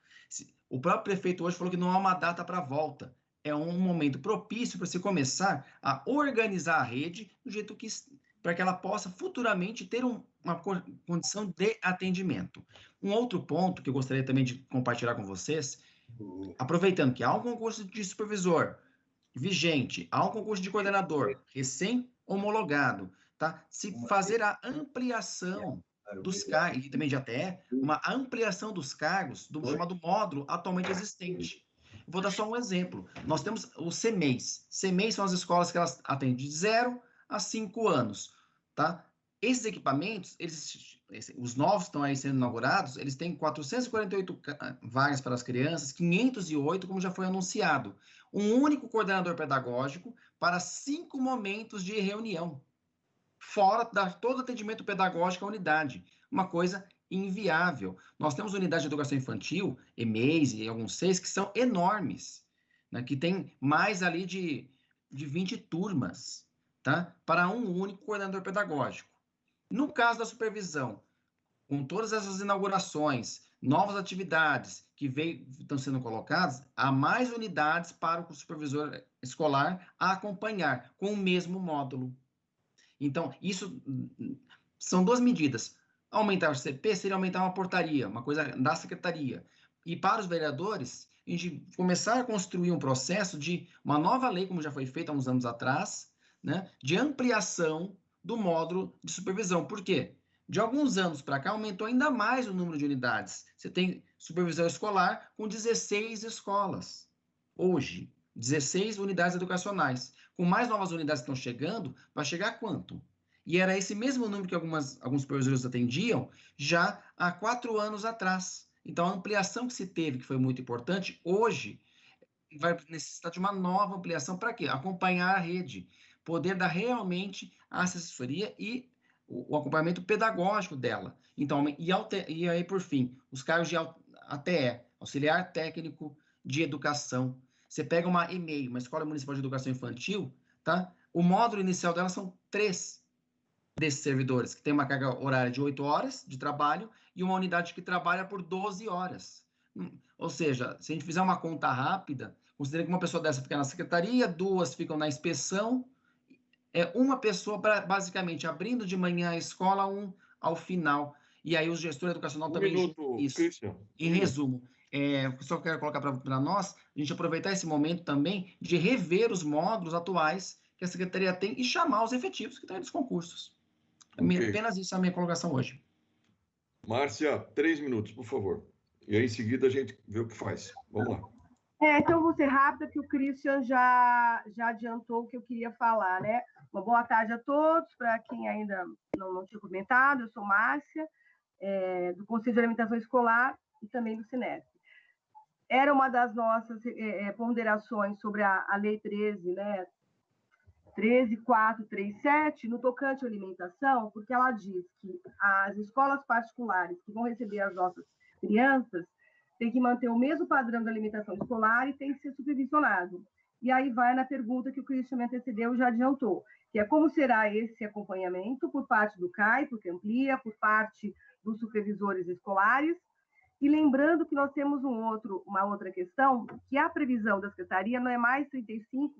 O próprio prefeito hoje falou que não há uma data para volta. É um momento propício para se começar a organizar a rede do jeito que para que ela possa futuramente ter uma condição de atendimento. Um outro ponto que eu gostaria também de compartilhar com vocês, aproveitando que há um concurso de supervisor vigente, há um concurso de coordenador recém-homologado, tá? Se fazer a ampliação dos cargos, e também de ATE, uma ampliação dos cargos do chamado módulo atualmente existente. Vou dar só um exemplo. Nós temos o CMEIs. CMEIs são as escolas que elas atendem de 0 a 5 anos, tá? Esses equipamentos, os novos que estão aí sendo inaugurados, eles têm 448 vagas para as crianças, 508, como já foi anunciado. Um único coordenador pedagógico para 5 momentos de reunião, fora todo o atendimento pedagógico à unidade. Uma coisa inviável. Nós temos unidades de educação infantil, EMEIs e alguns CEIs, que são enormes, né, que tem mais ali de 20 turmas, tá? Para um único coordenador pedagógico. No caso da supervisão, com todas essas inaugurações, novas atividades que estão sendo colocadas, há mais unidades para o supervisor escolar a acompanhar, com o mesmo módulo. Então, isso são 2 medidas. Aumentar o CP seria aumentar uma portaria, uma coisa da secretaria. E para os vereadores, a gente começar a construir um processo de uma nova lei, como já foi feita há uns anos atrás, né, de ampliação do módulo de supervisão. Por quê? De alguns anos para cá, aumentou ainda mais o número de unidades. Você tem supervisão escolar com 16 escolas. Hoje, 16 unidades educacionais. Com mais novas unidades que estão chegando, vai chegar a quanto? E era esse mesmo número que alguns supervisores atendiam já há 4 anos atrás. Então, a ampliação que se teve, que foi muito importante, hoje vai necessitar de uma nova ampliação para quê? Acompanhar a rede, poder dar realmente a assessoria e o acompanhamento pedagógico dela. Então, e aí, por fim, os cargos de ATE, Auxiliar Técnico de Educação. Você pega uma EMEI, uma Escola Municipal de Educação Infantil, tá? O módulo inicial dela são 3 desses servidores, que tem uma carga horária de 8 horas de trabalho e uma unidade que trabalha por 12 horas. Ou seja, se a gente fizer uma conta rápida, considera que uma pessoa dessa fica na secretaria, 2 ficam na inspeção, uma pessoa basicamente abrindo de manhã a escola, 1 ao final. E aí o gestor educacional também... Isso. Christian. Em resumo, só quero colocar para nós, a gente aproveitar esse momento também de rever os módulos atuais que a secretaria tem e chamar os efetivos que estão nos concursos. Okay. Apenas isso é a minha colocação hoje. Márcia, 3 minutos, por favor. E aí, em seguida, a gente vê o que faz. Vamos lá. Então, eu vou ser rápida, que o Christian já adiantou o que eu queria falar, né? Uma boa tarde a todos, para quem ainda não tinha comentado, eu sou Márcia, do Conselho de Alimentação Escolar e também do Sinesp. Era uma das nossas ponderações sobre a Lei 13, né? 13.437, no tocante à alimentação, porque ela diz que as escolas particulares que vão receber as nossas crianças têm que manter o mesmo padrão de alimentação escolar e tem que ser supervisionado. E aí vai na pergunta que o Christian me antecedeu e já adiantou, que é como será esse acompanhamento por parte do CAI, porque amplia, por parte dos supervisores escolares. E lembrando que nós temos uma outra questão, que a previsão da Secretaria não é mais 35%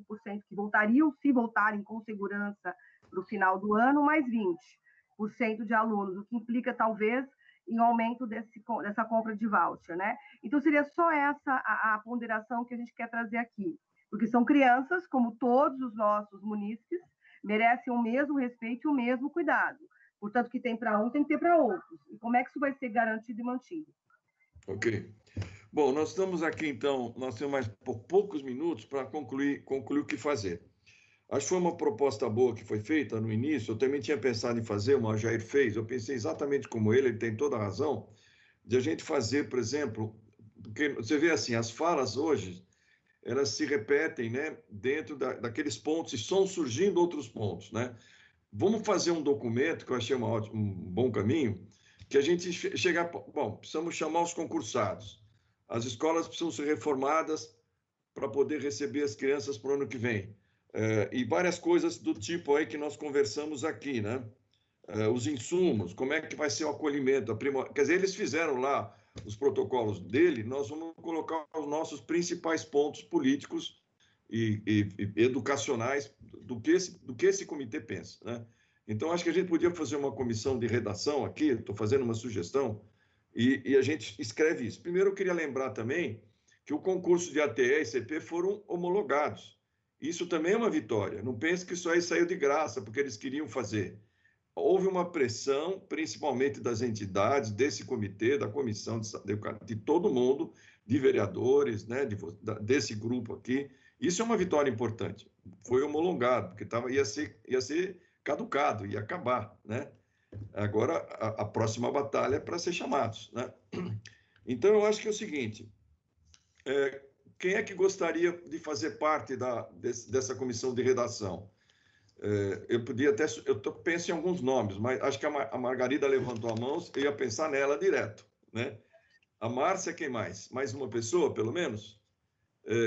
que voltariam, se voltarem com segurança para o final do ano, mais 20% de alunos, o que implica, talvez, em aumento dessa compra de voucher, né? Então, seria só essa a ponderação que a gente quer trazer aqui, porque são crianças, como todos os nossos munícipes, merecem o mesmo respeito e o mesmo cuidado. Portanto, o que tem para um, tem que ter para outros. E como é que isso vai ser garantido e mantido? Ok. Bom, nós estamos aqui, então, nós temos mais poucos minutos para concluir o que fazer. Acho que foi uma proposta boa que foi feita no início, eu também tinha pensado em fazer, o Jair fez, eu pensei exatamente como ele tem toda a razão, de a gente fazer, por exemplo, porque você vê assim, as falas hoje, elas se repetem, né, dentro daqueles pontos, e estão surgindo outros pontos, né? Vamos fazer um documento, que eu achei um bom caminho, que a gente chegar... Bom, precisamos chamar os concursados. As escolas precisam ser reformadas para poder receber as crianças para o ano que vem. E várias coisas do tipo aí que nós conversamos aqui, né? Os insumos, como é que vai ser o acolhimento, quer dizer, eles fizeram lá os protocolos dele, nós vamos colocar os nossos principais pontos políticos e educacionais do que esse comitê pensa, né? Então, acho que a gente podia fazer uma comissão de redação aqui, estou fazendo uma sugestão, e a gente escreve isso. Primeiro, eu queria lembrar também que o concurso de ATE e CP foram homologados. Isso também é uma vitória. Não pense que isso aí saiu de graça, porque eles queriam fazer. Houve uma pressão, principalmente das entidades, desse comitê, da comissão de todo mundo, de vereadores, né, desse grupo aqui. Isso é uma vitória importante. Foi homologado, porque ia ser caducado, ia acabar, né? Agora, a próxima batalha é para ser chamados, né? Então, eu acho que é o seguinte, quem é que gostaria de fazer parte dessa comissão de redação? Eu podia até... penso em alguns nomes, mas acho que a Margarida levantou a mão, eu ia pensar nela direto, né? A Márcia, quem mais? Mais uma pessoa, pelo menos?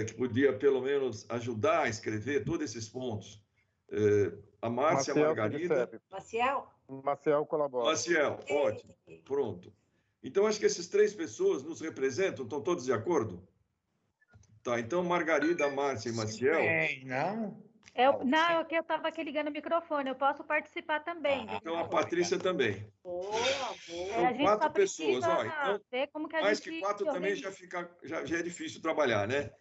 Que podia, pelo menos, ajudar a escrever todos esses pontos. A Márcia, a Margarida... Maciel colabora. Maciel, ótimo. Pronto. Então, acho que essas 3 pessoas nos representam, estão todos de acordo? Tá, então, Margarida, Márcia e Maciel... Não, eu estava aqui ligando o microfone, eu posso participar também. Então, a Patrícia também. Boa. São 4 pessoas, ó. Então, ver como que mais que 4 também já é difícil trabalhar, né?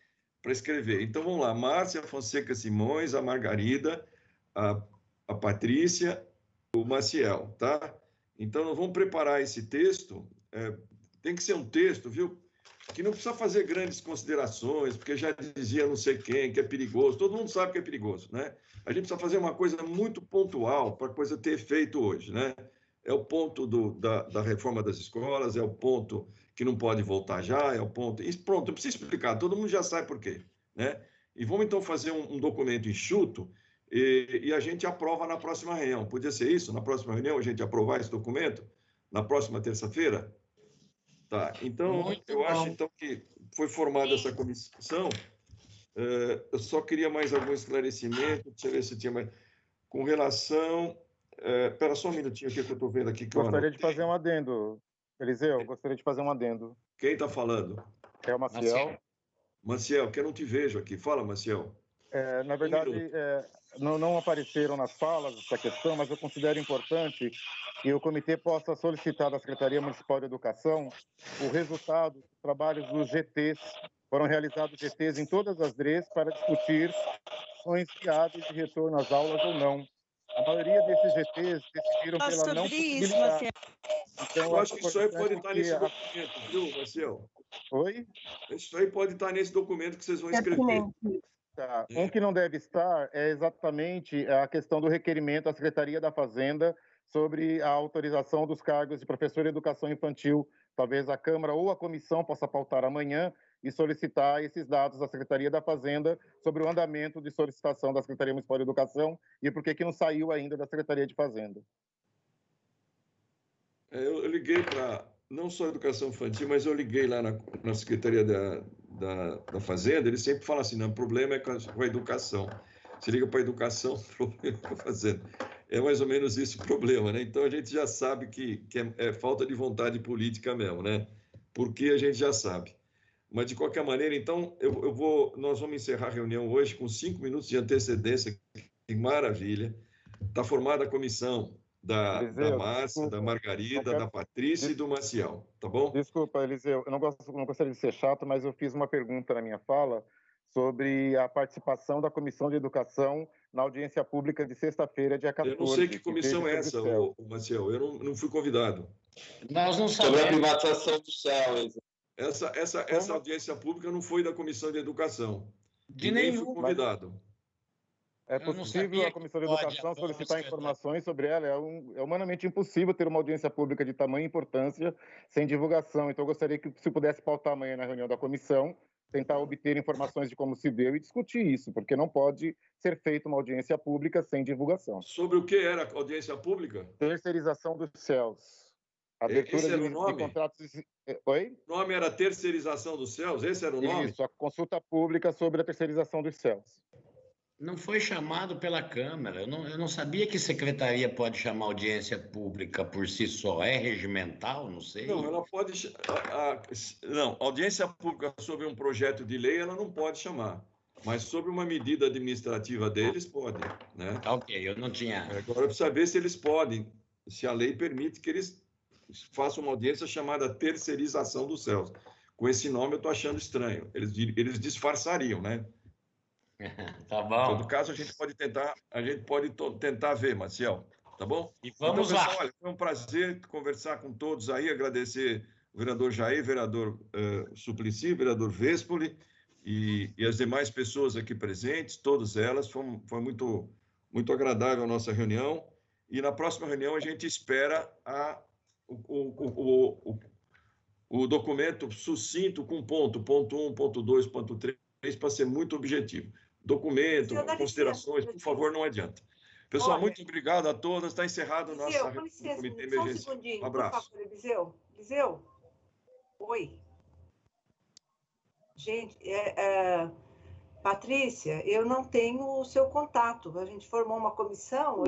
Para escrever. Então, vamos lá. Márcia Fonseca Simões, a Margarida, a Patrícia, o Maciel, tá? Então, nós vamos preparar esse texto. Tem que ser um texto, viu? Que não precisa fazer grandes considerações, porque já dizia não sei quem, que é perigoso. Todo mundo sabe que é perigoso, né? A gente precisa fazer uma coisa muito pontual para a coisa ter efeito hoje, né? É o ponto da reforma das escolas, é o ponto que não pode voltar já, é o ponto... Pronto, não precisa explicar, todo mundo já sabe por quê, né? E vamos, então, fazer um documento enxuto e a gente aprova na próxima reunião. Podia ser isso? Na próxima reunião a gente aprovar esse documento? Na próxima terça-feira? Tá, então, acho então, que foi formada essa comissão. Eu só queria mais algum esclarecimento, deixa eu ver se tinha mais... Com relação... Espera só um minutinho aqui que eu estou vendo aqui. Gostaria de fazer um adendo, Eliseu, gostaria de fazer um adendo. Quem está falando? É o Maciel. Maciel, que eu não te vejo aqui. Fala, Maciel. Na verdade, não apareceram nas falas essa questão, mas eu considero importante que o comitê possa solicitar da Secretaria Municipal de Educação o resultado dos trabalhos dos GTs. Foram realizados GTs em todas as DREs para discutir ações viáveis de retorno às aulas ou não. A maioria desses GTs decidiram pela não possibilidade. Então, eu acho que isso aí pode estar nesse documento, viu, Marcel? Oi? Isso aí pode estar nesse documento que vocês vão escrever. Tá. Um que não deve estar é exatamente a questão do requerimento à Secretaria da Fazenda sobre a autorização dos cargos de professor de educação infantil. Talvez a Câmara ou a comissão possa pautar amanhã e solicitar esses dados da Secretaria da Fazenda sobre o andamento de solicitação da Secretaria Municipal de Educação e por que não saiu ainda da Secretaria de Fazenda. Eu liguei para, não só a Educação Infantil, mas eu liguei lá na Secretaria da Fazenda, eles sempre falam assim, não, o problema é com a educação. Você liga para a educação, o problema é com a Fazenda. É mais ou menos isso o problema, né? Então, a gente já sabe que é falta de vontade política mesmo, né? Porque a gente já sabe. Mas, de qualquer maneira, então, nós vamos encerrar a reunião hoje com 5 minutos de antecedência. Que maravilha. Está formada a comissão da Márcia, da Margarida, da Patrícia e do Maciel, tá bom? Desculpa, Eliseu, eu não gostaria de ser chato, mas eu fiz uma pergunta na minha fala sobre a participação da Comissão de Educação na audiência pública de sexta-feira, dia 14. Eu não sei que comissão é essa, Maciel, eu não fui convidado. Nós não sabemos. Sobre a privatização do céu, essa audiência pública não foi da Comissão de Educação. Nem fui convidado. É possível a Comissão de Educação solicitar informações sobre ela? É humanamente impossível ter uma audiência pública de tamanha importância sem divulgação. Então, eu gostaria que, se pudesse pautar amanhã na reunião da comissão, tentar obter informações de como se deu e discutir isso, porque não pode ser feita uma audiência pública sem divulgação. Sobre o que era a audiência pública? Terceirização dos céus. Abertura Esse era o nome? de contratos... Oi? O nome era terceirização dos céus? Esse era o nome? Isso, a consulta pública sobre a terceirização dos céus. Não foi chamado pela Câmara. Eu não sabia que secretaria pode chamar audiência pública por si só. É regimental? Não sei. Não, ela pode... Não, audiência pública sobre um projeto de lei, ela não pode chamar. Mas sobre uma medida administrativa deles, pode, né? Ok, eu não tinha... Agora precisa ver se eles podem, se a lei permite que eles façam uma audiência chamada terceirização dos céus. Com esse nome eu estou achando estranho. Eles disfarçariam, né? Tá bom. Em todo caso, a gente pode tentar ver, Maciel, tá bom? E vamos então, lá. pessoal, olha, foi um prazer conversar com todos aí, agradecer o vereador Jair, vereador Suplicy, vereador Vespoli e as demais pessoas aqui presentes, todas elas. Foi muito, muito agradável a nossa reunião. E na próxima reunião a gente espera o documento sucinto com ponto 1, ponto 2, ponto 3, para ser muito objetivo. Documento, considerações, por favor, não adianta. Pessoal, muito obrigado a todas. Está encerrado o nosso comitê emergencial. Um abraço. Por favor, Eliseu. Oi. Gente, Patrícia, eu não tenho o seu contato. A gente formou uma comissão.